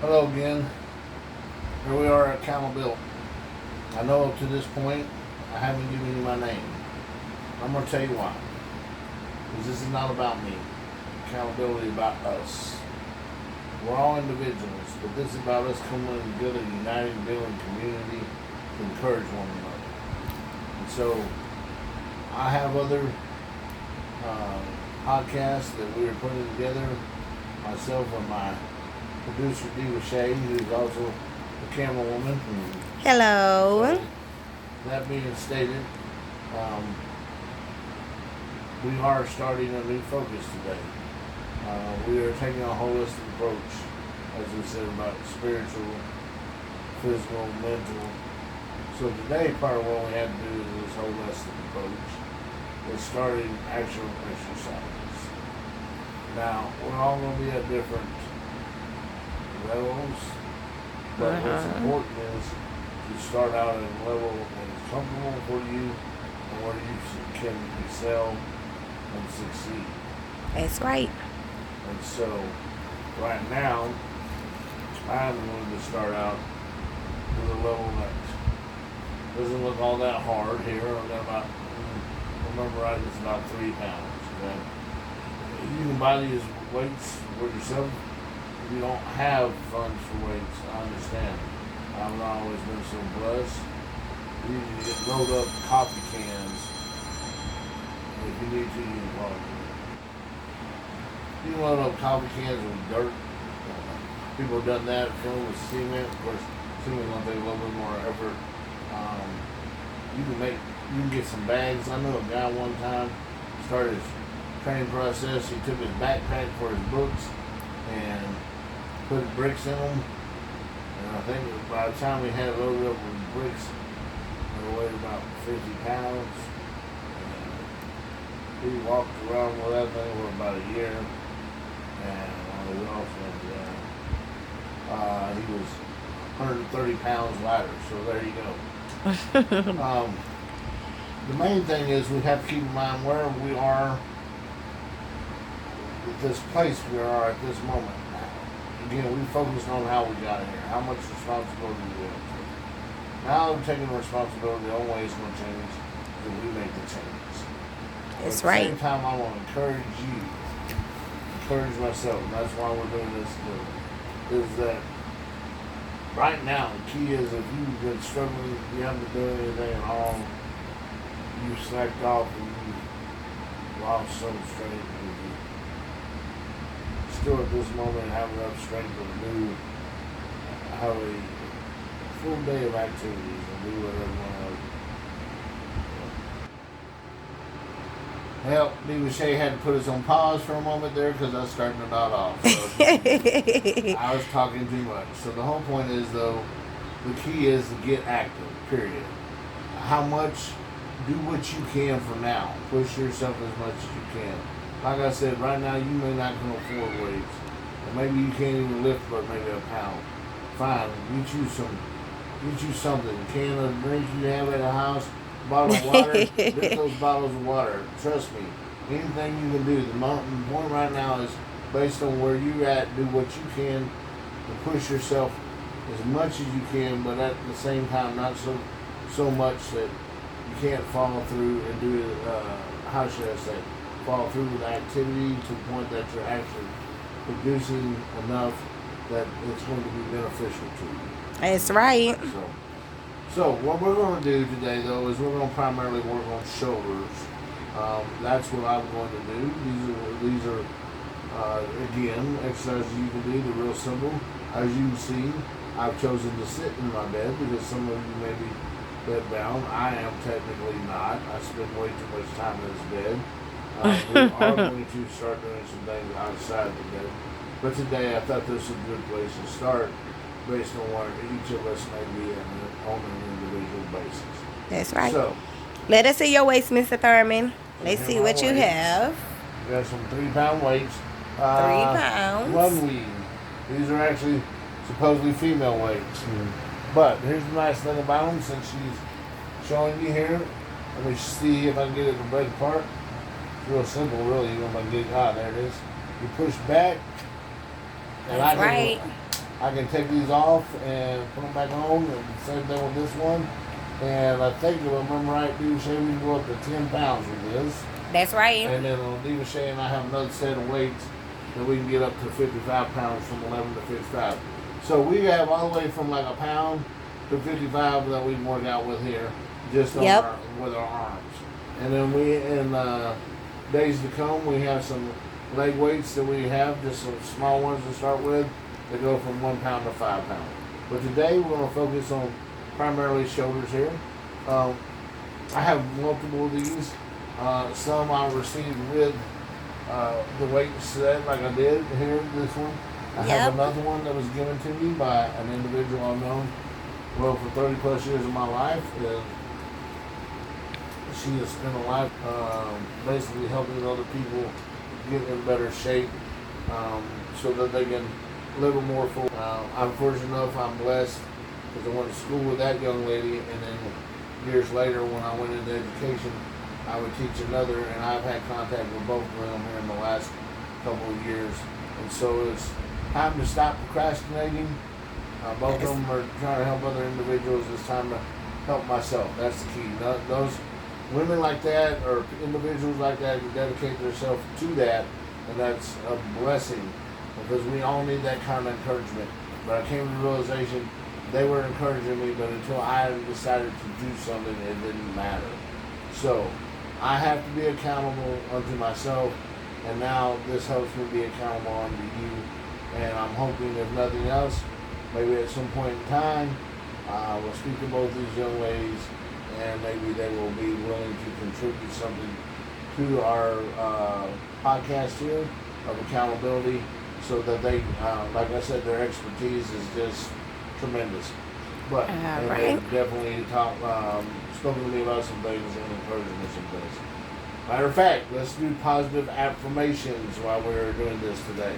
Hello again. Here we are at accountability. I know up to this point I haven't given you my name. I'm going to tell you why. Because this is not about me. Accountability is about us. We're all individuals, but this is about us coming together, uniting, building community to encourage one another. And so I have other podcasts that we are putting together, myself and my producer Diva Shay, who's also the camera woman. Hello. So that being stated, we are starting a new focus today. We are taking a holistic approach, as we said, about spiritual, physical, mental. So today, part of what we had to do is this holistic approach is starting actual exercises. Now, we're all going to be at different levels, but what's important is to start out at a level that is comfortable for you and where you can excel and succeed. That's right. And so, right now, I'm going to start out with a level that doesn't look all that hard here. I've got about, remember right, it's about 3 pounds. Okay? You can buy these weights for yourself. If you don't have funds for weights, I understand. I've not always been so blessed. You need to get load up coffee cans. If you need to, you can call it. You can load up coffee cans with dirt. People have done that, filled with cement. Of course, cement's gonna take a little bit more effort. You can get some bags. I know a guy one time started his training process. He took his backpack for his books and put bricks in them. And I think by the time he had it loaded up with bricks, they weighed about 50 pounds. And he walked around with that thing for about a year. And he was 130 pounds lighter. So there you go. The main thing is we have to keep in mind where we are at this place we are at this moment. Again, we focused on how we got here, how much responsibility we have. Now that we're taking responsibility, the only way it's going to change is if we make the changes. That's At right. the same time, I want to encourage you, encourage myself, and that's why we're doing this today, is that right now, the key is if you've been struggling, you haven't been doing anything at all, you slacked off and you lost some strength, and you still at this moment have enough strength to have a full day of activities and do what everyone else. Well, Diva Shay had to put us on pause for a moment there because I was starting to nod off. So I was talking too much. So the whole point is, though, the key is to get active, period. How much? Do what you can for now. Push yourself as much as you can. Like I said, right now you may not can afford weights. Or maybe you can't even lift but maybe a pound. Fine, get you something. A can of drink you have at the house, bottle of water, get those bottles of water. Trust me, anything you can do. The point right now is based on where you're at, do what you can to push yourself as much as you can, but at the same time not so much that you can't follow through and do it, how should I say, follow through with activity to the point that you're actually producing enough that it's going to be beneficial to you. That's right. So what we're going to do today, though, is we're going to primarily work on shoulders. That's what I'm going to do. These are again, exercises you can do. They're real simple. As you can see, I've chosen to sit in my bed because some of you may be bed bound. I am technically not. I spend way too much time in this bed. We are going to start doing some things outside the bed. But today I thought this was a good place to start based on where each of us may be on an individual basis. That's right. So, let us see your weights, Mr. Thurman. Let's see what you have. We got some 3 pound weights. 3 pounds. One weed. These are actually supposedly female weights. But here's the nice thing about them, since she's showing you here. Let me see if I can get it to break apart. It's real simple, really. You know, if I can get there it is. You push back. And That's right. I can take these off and put them back on, and same thing with this one. And I think if I remember right, Diva Shay, we can go up to 10 pounds with this. That's right. And then on Diva Shay and I have another set of weights that we can get up to 55 pounds from 11 to 55. So we have all the way from like a pound to 55 that we can work out with here, just on with our arms. And then we, in days to come, we have some leg weights that we have, just some small ones to start with, that go from 1 pound to 5 pounds. But today we're going to focus on primarily shoulders here. I have multiple of these. Some I received with the weight set, like I did here, this one. I have another one that was given to me by an individual I've known well for 30 plus years of my life. She has spent a life basically helping other people get in better shape so that they can live a more full. I'm fortunate enough, I'm blessed, because I went to school with that young lady, and then years later when I went into education, I would teach another, and I've had contact with both of them here in the last couple of years. And so it's time to stop procrastinating. Both of them are trying to help other individuals. It's time to help myself. That's the key. Those women like that, or individuals like that, who dedicate themselves to that, and that's a blessing, because we all need that kind of encouragement. But I came to the realization they were encouraging me, but until I decided to do something, it didn't matter. So I have to be accountable unto myself, and now this helps me be accountable unto you. And I'm hoping, if nothing else, maybe at some point in time, we'll speak to both these young ladies, and maybe they will be willing to contribute something to our podcast here of accountability, so that they, like I said, their expertise is just tremendous. But they definitely spoken to me about some things and encouraged me some things. Matter of fact, let's do positive affirmations while we're doing this today.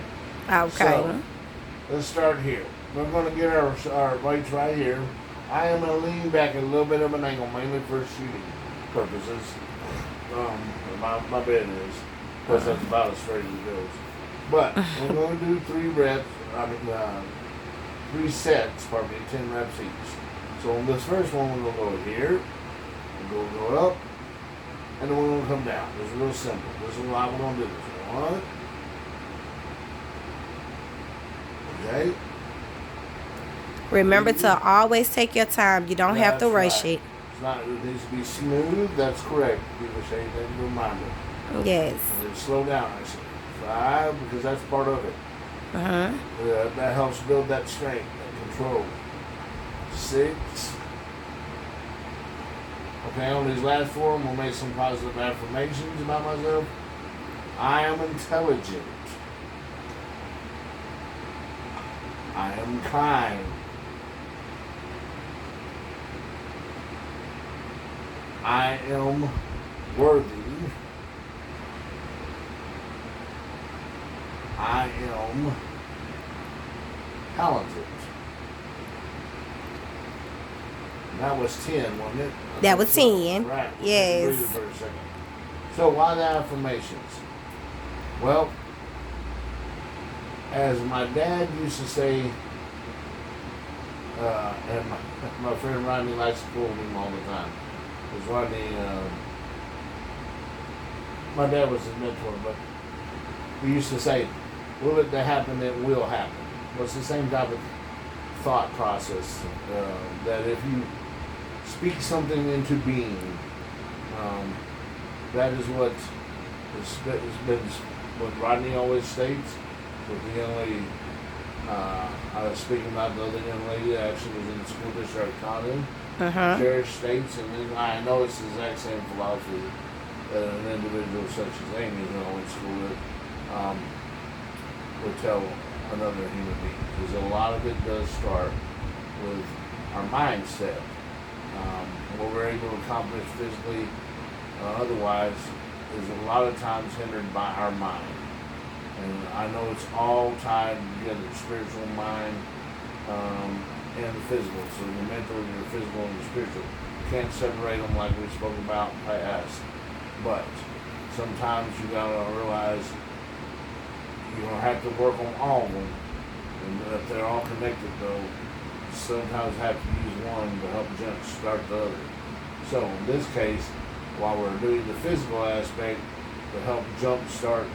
Okay. So, let's start here. We're going to get our weights right here. I am going to lean back at a little bit of an angle, mainly for shooting purposes. My bed is, because that's about as straight as it goes. But we're going to do 3 sets, 10 reps each. So on this first one, we're going to go here, we'll go up, and then we're going to come down. It's real simple. This is why we're going to do this. 1. Okay. Remember to always take your time. You don't have to rush it. It's not, it needs to be smooth. That's correct. People say that reminder. Yes. And then slow down. I say 5, because that's part of it. That helps build that strength, that control. 6. Okay, on these last 4, I'm going to make some positive affirmations about myself. I am intelligent. I am kind. I am worthy. I am talented. That was 10, wasn't it? That was 10. Right. Yes. For a second. So why the affirmations? Well, as my dad used to say, and my friend Rodney likes to quote him all the time, because Rodney, my dad was his mentor, but he used to say, will it happen, it will happen. Well, it's the same type of thought process, that if you speak something into being, that is what what Rodney always states. With the young lady, I was speaking about the other young lady that actually was in the school district I taught in. Cherish states, and then I know it's the exact same philosophy that an individual such as Amy, who I went to school with, would tell another human being. Because a lot of it does start with our mindset. What we're able to accomplish physically, otherwise, is a lot of times hindered by our mind. And I know it's all tied together, spiritual mind and the physical. So your mental, your physical, and your spiritual. You can't separate them like we spoke about past. But sometimes you gotta realize you don't have to work on all of them. And but they're all connected though. Sometimes have to use one to help jump start the other. So in this case, while we're doing the physical aspect to help jump start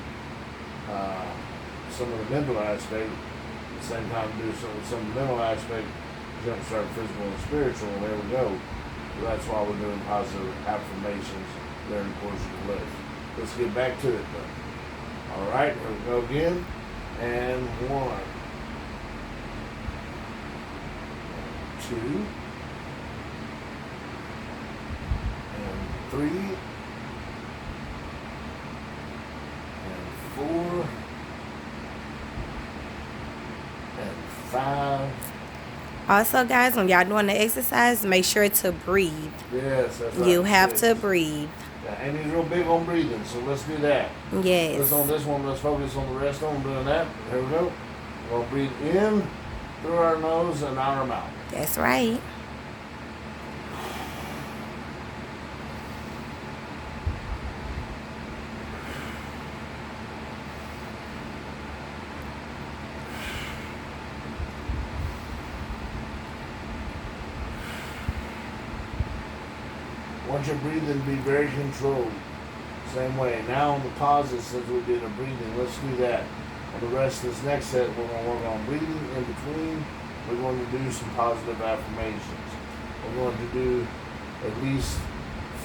some of the mental aspect, at the same time do some of the mental aspect, jump start physical and spiritual, and there we go. So that's why we're doing positive affirmations during the course of the lift. Let's get back to it though. Alright, here we go again. And 1, 2, and 3, and 4, and 5. Also, guys, when y'all doing the exercise, make sure to breathe. Yes, that's right. You have to breathe. Yeah, Amy's real big on breathing, so let's do that. Yes. Let's on this one, let's focus on the rest of them doing that. Here we go. We're going to breathe in through our nose and out our mouth. That's right. Want your breathing to be very controlled. Same way. Now on the pauses, since we did a breathing, let's do that. On the rest of this next set, we're going to work on breathing. In between, we're going to do some positive affirmations. We're going to do at least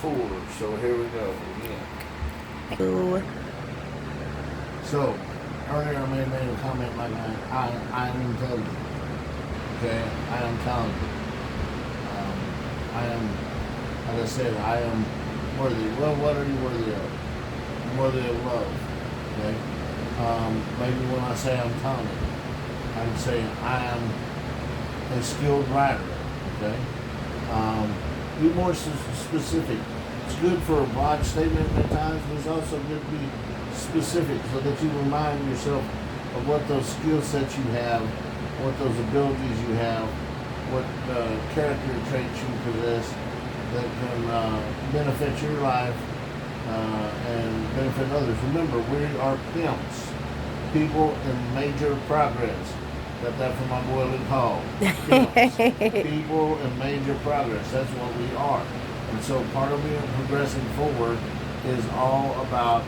4. So here we go again. Ooh. So earlier I made a comment like I am intelligent. Okay, I am talented. I am, like I said, I am worthy. Well, what are you worthy of? I'm worthy of love. Okay. Maybe when I say I'm talented, I'm saying I am a skilled writer. Okay. Be more specific. It's good for a broad statement at times, but it's also good to be specific so that you remind yourself of what those skill sets you have, what those abilities you have, what character traits you possess that can benefit your life and benefit others. Remember, we are pimps, people in major progress. Got that from my boy Luke Hall. Pimps, people in major progress. That's what we are. And so part of being progressing forward is all about,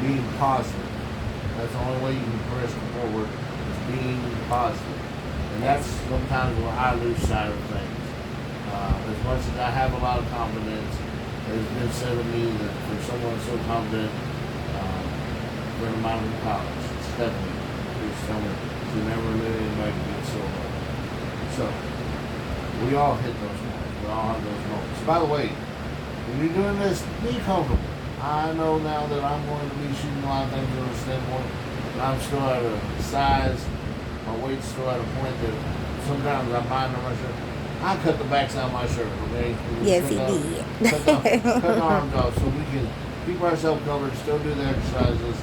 being positive. That's the only way you can progress forward is being positive. And that's sometimes where I lose sight of things. As much as I have a lot of confidence, it's been said of me that for someone so confident, a friend of mine in college, Stephanie, who's telling me she never knew anybody could get so low. So, we all hit those points. We all have those moments. By the way, when you're doing this, be comfortable. I know now that I'm going to be shooting a lot of things on a standpoint, and I'm still at a size, my weight's still at a point that sometimes I mind on my shirt. I cut the backside of my shirt, okay? Yes, he did. Cut the arms off so we can keep ourselves covered, still do the exercises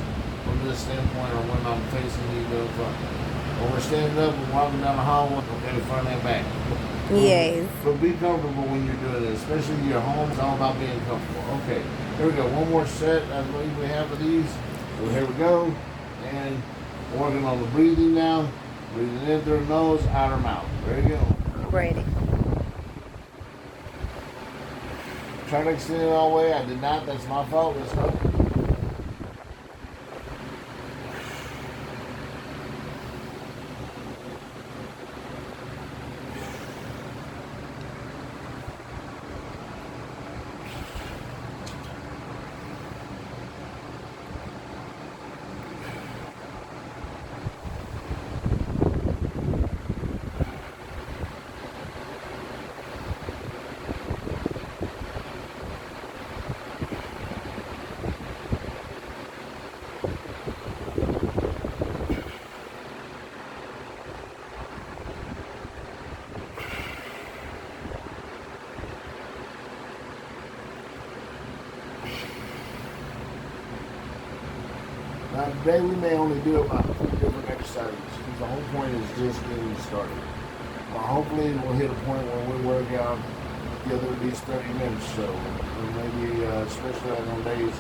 from this standpoint or when I'm facing you to the front. When we're standing up and walking down the hallway, okay, front and back. Yes. But be comfortable when you're doing this, especially your home. It's all about being comfortable. Okay, here we go. One more set. I believe we have of these. So here we go. And working on the breathing now. Breathing in through the nose, out our mouth. There you go. Ready. Try to extend it all the way. I did not. That's my fault. Let's go. Now today we may only do about 2 different exercises because the whole point is just getting started. Hopefully we'll hit a point where we work out together at least 30 minutes or so. And maybe especially on days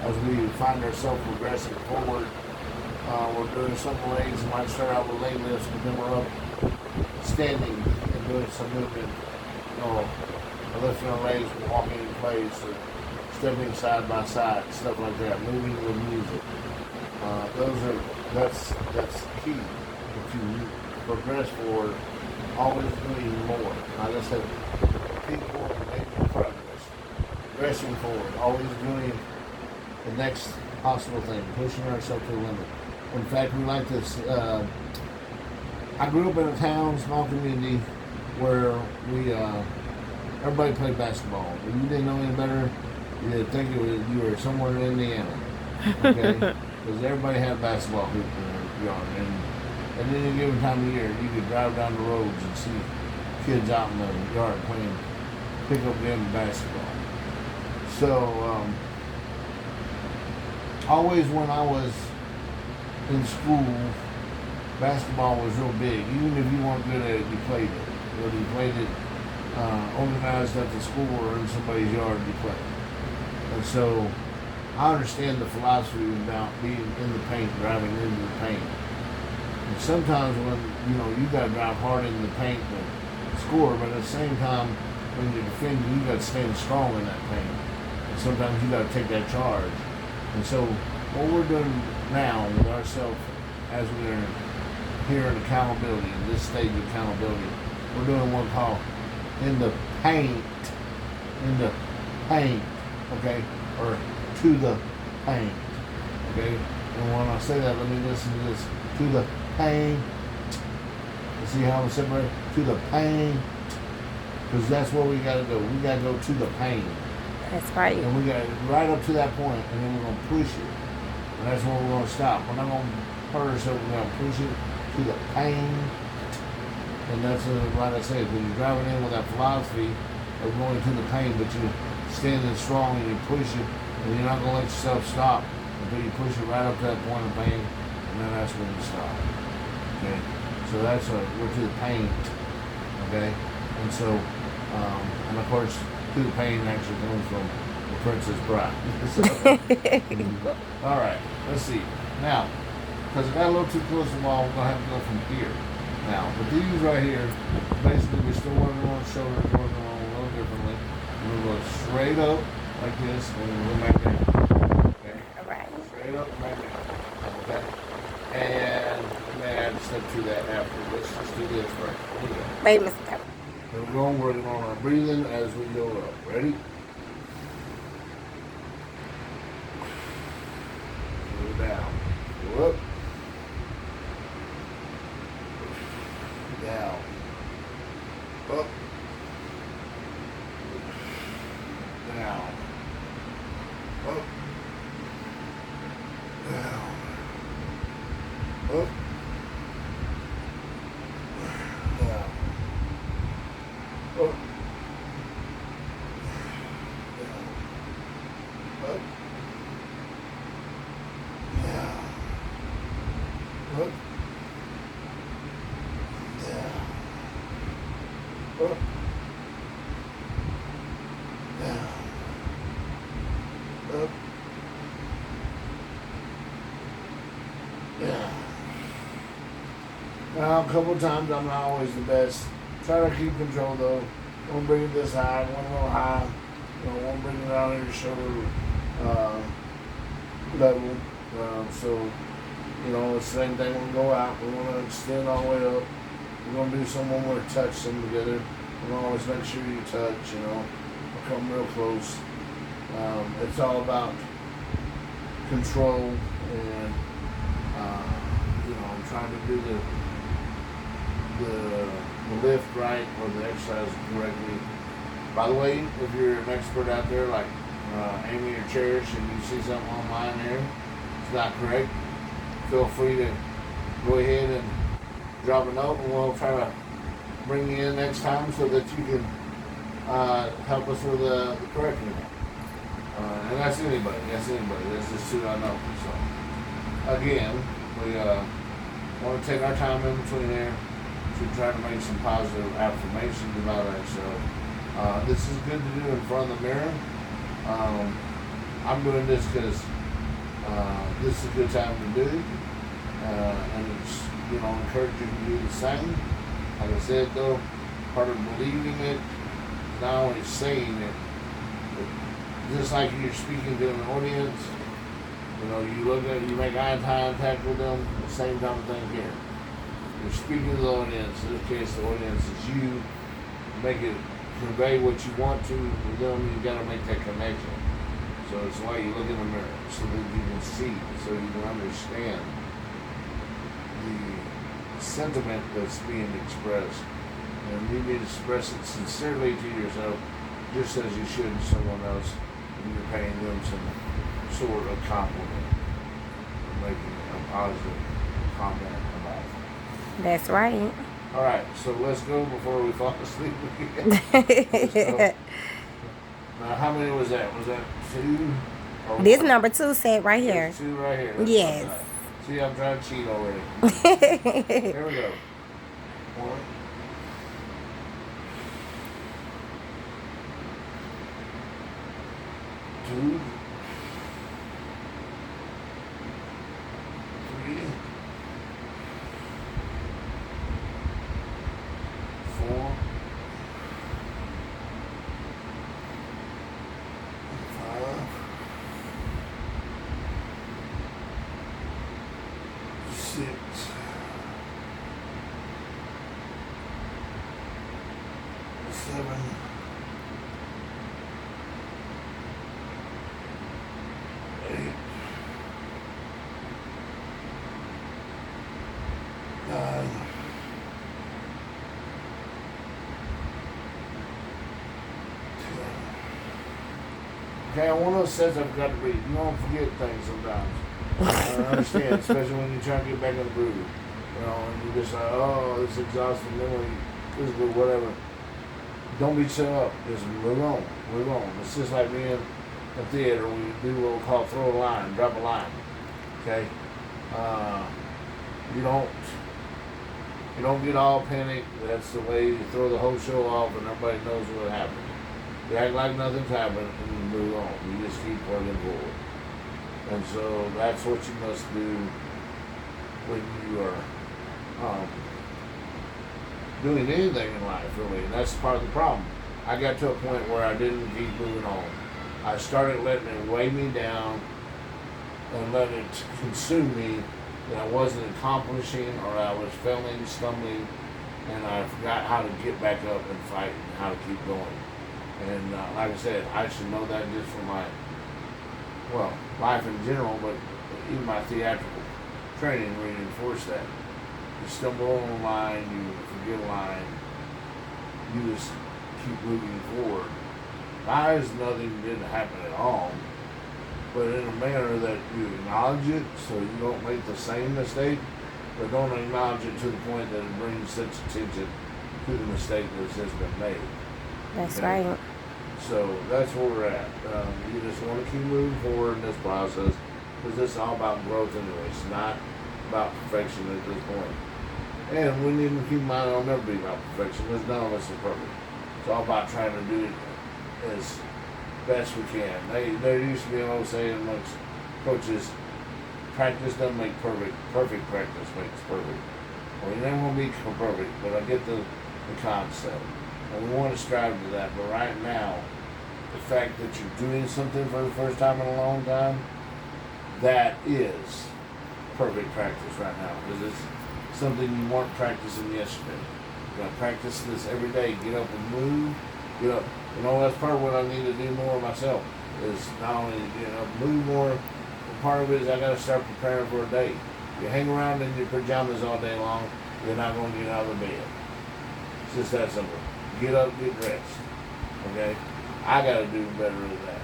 as we find ourselves progressing forward, We're doing some legs. We might start out with leg lifts, but then we're up standing and doing some movement. You know, lifting our legs, walking in place, or stepping side by side, stuff like that. Moving with music. That's key. If you progress forward, always doing more. Like I said, people are making progress, progressing forward, always doing the next possible thing, pushing ourselves to the limit. In fact, we like this. I grew up in a town, small community, where everybody played basketball. If you didn't know any better, you'd think you were somewhere in Indiana, okay? Because everybody had a basketball hoop in their yard, and at any given time of year, you could drive down the roads and see kids out in the yard playing pick-up game of basketball. So, always when I was in school, basketball was real big. Even if you weren't good at it, you played it. Whether you played it organized at the school or in somebody's yard, you played. And so I understand the philosophy about being in the paint, driving into the paint. And sometimes when you got to drive hard into the paint to score, but at the same time when you're defending, you got to stand strong in that paint. And sometimes you got to take that charge. And so what we're doing now with ourselves as we're here in accountability, in this stage of accountability, we're doing one called in the paint, okay, or to the paint, okay. And when I say that, let me listen to this. To the paint. You see how I'm separating? To the paint, because that's where we got to go. We got to go to the paint. That's right. And we got right up to that point, and then we're gonna push it. And that's where we're gonna stop. We're not gonna hurt ourselves. We're gonna push it to the pain. And that's like I said, when you're driving in with that philosophy of going to the pain, but you're standing strong and you push it, and you're not gonna let yourself stop until you push it right up to that point of pain, and then that's when you stop. Okay. So that's we're to the pain. Okay. And so, and of course, to the pain actually comes from the Princess Bride. All right, let's see. Now, because I got a little too close to the wall, we're going to have to go from here. Now, but these right here, basically we're still working on the shoulders, working on a little differently. We're going to go straight up like this, and then we'll go back down. Okay? All right. Straight up and back down. Okay? And we may add a step to that after. Let's just do this first. Here we go. Wait a second. And we're going to work on our breathing as we go up. Ready? Go down. Go up. Down. Up. Down. Up. Down. Up. Down. Up. Down. Up. Down. Up. Down. Up. Down. Up. Down. Now, a couple of times, I'm not always the best. Try to keep control though. Don't bring it this high, one a little high. Won't bring it out on your shoulder level. So, the same thing when we go out. We want to extend all the way up. We're going to do some when we're touch them together. We're going to always make sure you touch, come real close. It's all about control and, trying to do the lift right or the exercise correctly. By the way, if you're an expert out there like Amy or Cherish and you see something online there, it's not correct, feel free to go ahead and drop a note and we'll try to bring you in next time so that you can help us with the correcting it. And that's anybody. That's just who I know. So, again, we want to take our time in between there to try to make some positive affirmations about ourselves. This is good to do in front of the mirror. I'm doing this because this is a good time to do it. and it's, encourage you to do the same. Like I said, though, part of believing it, not only saying it, but just like you're speaking to an audience, you make eye contact with them, the same kind of thing here. You're speaking to the audience. In this case, the audience is you. Make it convey what you want to with them. You got to make that connection. So it's why you look in the mirror, so that you can see, so you can understand the sentiment that's being expressed. And you need to express it sincerely to yourself, just as you should to someone else, when you're paying them some sort of compliment, or making a positive comment about it. That's right. All right, so let's go before we fall asleep again. Now, how many was that? Was that 2? Or This one? number 2 set right here. There's 2 right here. That's Yes. what I thought. See, I'm trying to cheat already. Here we go. 1, 2, 3, 4, 5, 6, 7, 8, 9, 10. Okay, one of those sets I've got to read. You don't forget things sometimes. I understand, especially when you're trying to get back in the groove. And you're just like, oh, this is exhausting memory, physical, whatever. Don't be set up. Just move on. Move on. It's just like being in theater. We do what we call throw a line, drop a line. Okay? You don't get all panicked. That's the way you throw the whole show off and everybody knows what happened. You act like nothing's happened and you move on. You just keep working forward. And so that's what you must do when you are doing anything in life, really. And that's part of the problem. I got to a point where I didn't keep moving on. I started letting it weigh me down and let it consume me, that I wasn't accomplishing, or I was failing, stumbling, and I forgot how to get back up and fight and how to keep going. And like I said, I should know that just from my, life in general, but even my theatrical training reinforced that. You stumble on a line, you forget a line, you just keep moving forward. Not as nothing didn't happen at all, but in a manner that you acknowledge it so you don't make the same mistake, but don't acknowledge it to the point that it brings such attention to the mistake that has been made. That's right. So that's where we're at. You just want to keep moving forward in this process, because it's all about growth anyway. It's not about perfection at this point. And we need to keep in mind it'll never be about perfection, because none of us are perfect. It's all about trying to do it as best we can. There used to be an old saying amongst coaches, practice doesn't make perfect, perfect practice makes perfect. Well, you're never going to be perfect, but I get the concept. And we want to strive to that, but right now, the fact that you're doing something for the first time in a long time, that is perfect practice right now, because it's something you weren't practicing yesterday. You got to practice this every day. Get up and move. Get up. That's part of what I need to do more myself, is not only move more, but part of it is I got to start preparing for a day. You hang around in your pajamas all day long, you're not going to get out of the bed. It's just that simple. Get up, get dressed. Okay? I got to do better than that.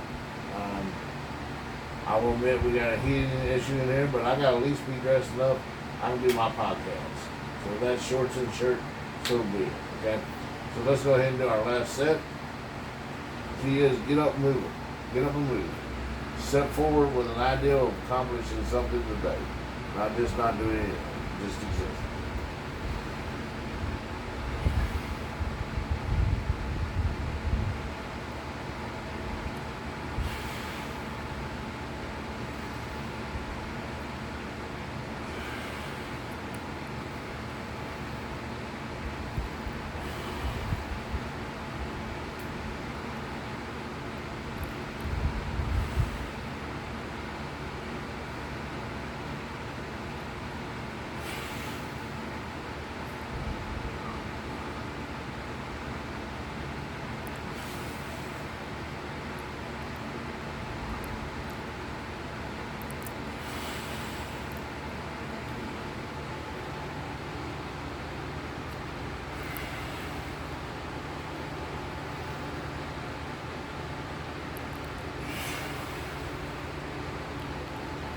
I will admit we got a heating issue in here, but I got to at least be dressed enough. I can do my podcast. So if that's shorts and shirt, so be it. Okay? So let's go ahead and do our last set. Key is get up and move. Get up and move. Step forward with an idea of accomplishing something today. Not just not doing anything. Just exist.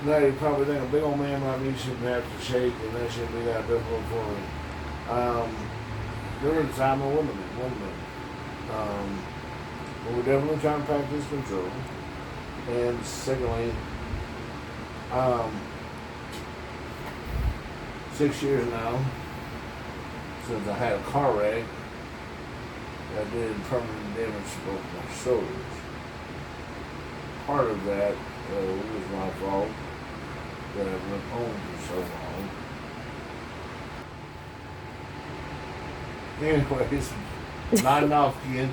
Now you probably think a big old man like me shouldn't have to shake, and that shouldn't be that difficult for me. There was a time I wouldn't have been. But we're definitely trying to practice control. And secondly, 6 years now since I had a car wreck that did permanent damage to both my shoulders. Part of that was my fault that I've been home for so long. Anyways, nodding off again.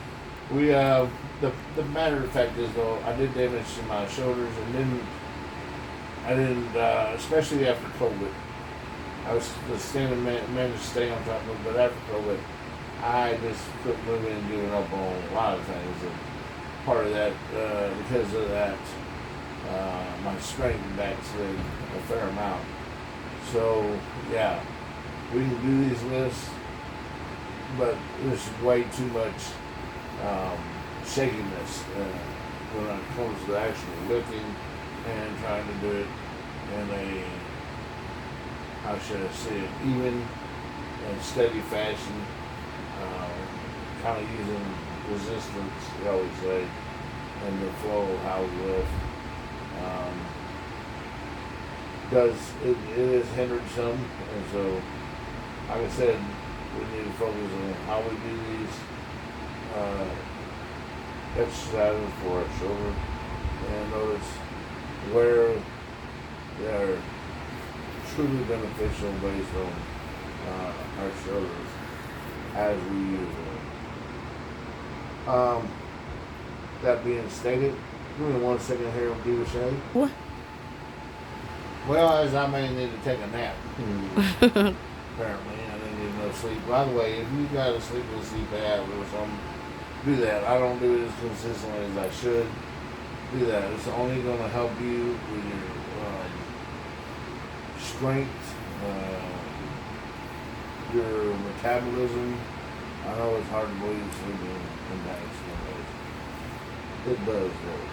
We the matter of fact is though I did damage to my shoulders, and then I didn't especially after COVID. I was standing managed to stay on top of it, but after COVID, I just quit moving and giving up on a lot of things. And part of that because of that, my strength backslid a fair amount. So yeah, we can do these lifts, but there's way too much shakiness when it comes to actually lifting and trying to do it in a, how should I say it, even and steady fashion, kind of using resistance, you always say, and the flow of how we lift. It is hindered some, and so, like I said, we need to focus on how we do these exercises for our shoulder, and notice where they are truly beneficial based on our shoulders as we use them. That being stated, give me 1 second here and do the shake. What? Well, as I may need to take a nap. Apparently, I didn't get enough sleep. By the way, if you got a sleepless CPAP or something, do that. I don't do it as consistently as I should. Do that. It's only going to help you with your strength, your metabolism. I know it's hard to believe sleeping impacts some days. It does work.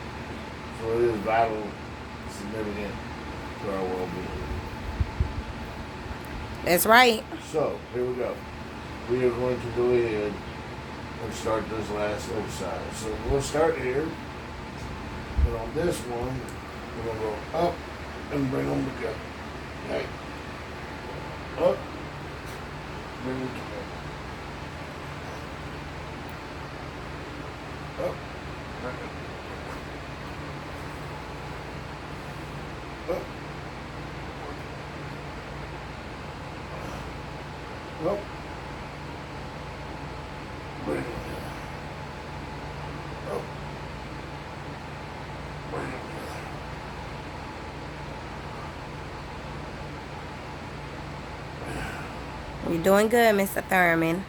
So it is vital, significant to our well-being. That's right. So, here we go. We are going to go ahead and start this last exercise. So we'll start here. And on this one, we're going to go up and bring them together. Okay. Up. Bring them together. Up. Up. Up. Bring them together. Up. Bring them together. You're doing good, Mr. Thurman.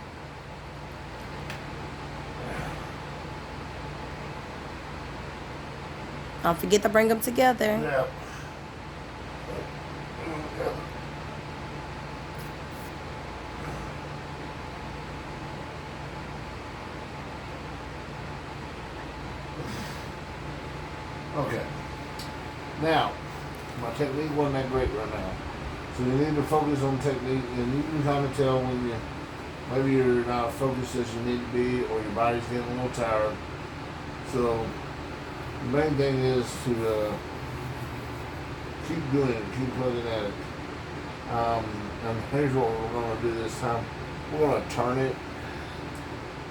Don't forget to bring them together. Yeah. Okay. Now, my technique wasn't that great right now. So you need to focus on technique, and you can kind of tell when maybe you're not focused as you need to be, or your body's getting a little tired. So the main thing is to keep doing it, keep plugging at it. And here's what we're going to do this time. We're going to turn it.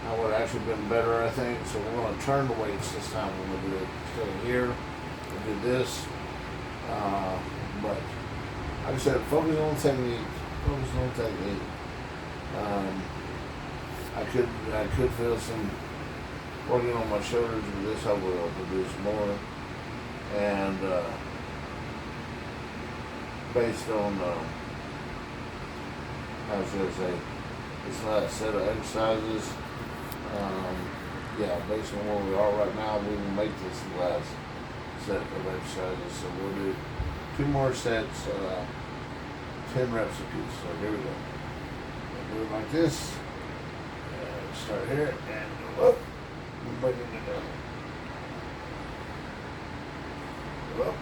That would have actually been better, I think. So we're going to turn the weights this time. We're going to do it instead of here. We'll do this. But like I said, focus on technique. Focus on technique. I could feel some working on my shoulders with this. I will produce more. And based on how should I say, this last set of exercises. Yeah, based on where we are right now, we will make this the last set of exercises. So we'll do 2 more sets, 10 reps apiece. So here we go. We'll do it like this. Start here and go up. And bring it down. Go up.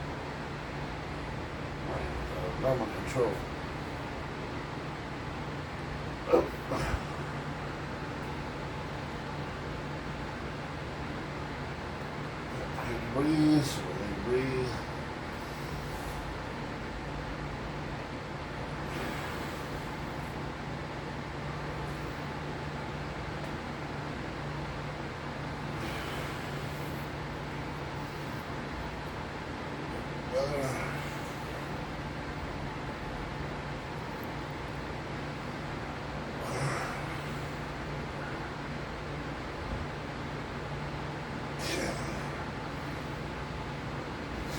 control. Up. Breathe, breathe.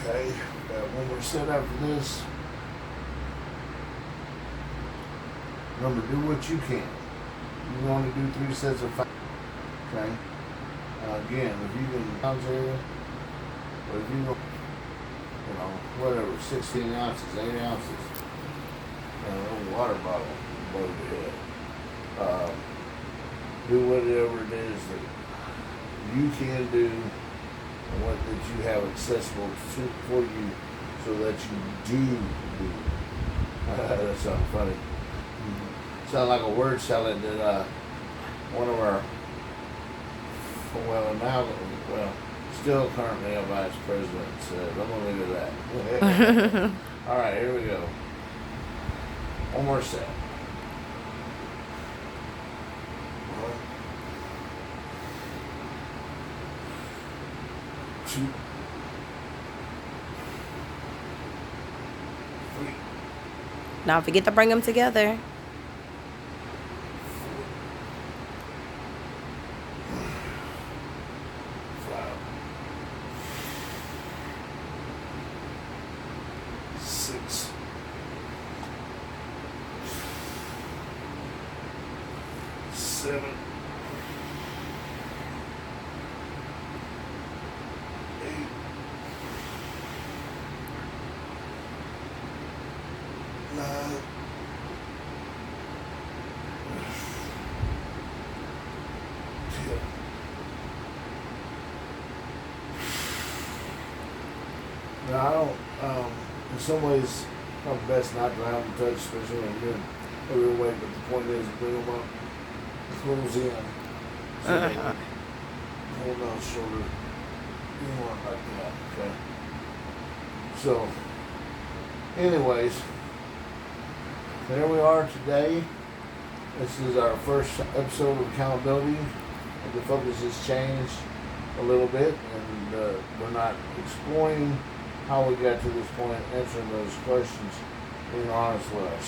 Okay, got one more set after this. Remember, do what you can. You want to do 3 sets of 5. Okay. Again, if you can pounds area, or if you go, whatever, 16 ounces, 8 ounces, and a little water bottle above your head. Do whatever it is that you can do and what that you have accessible for you so that you do. That sounds funny. Sound like a word salad that one of our, still currently a vice president said. I'm going to leave it at that. All right, here we go. One more set. 1, 2, 3. Don't forget to bring them together. 4, 5, 6, 7, 8, 9, 10. Now, I don't, in some ways, probably best not to have them touch, especially when you're doing every weight, but the point is, bring them up close in. So they can hold on shoulder. You want like that, okay? So, anyways, there we are today. This is our first episode of accountability. The focus has changed a little bit, and we're not exploring how we got to this point, answering those questions, being honest with ourselves.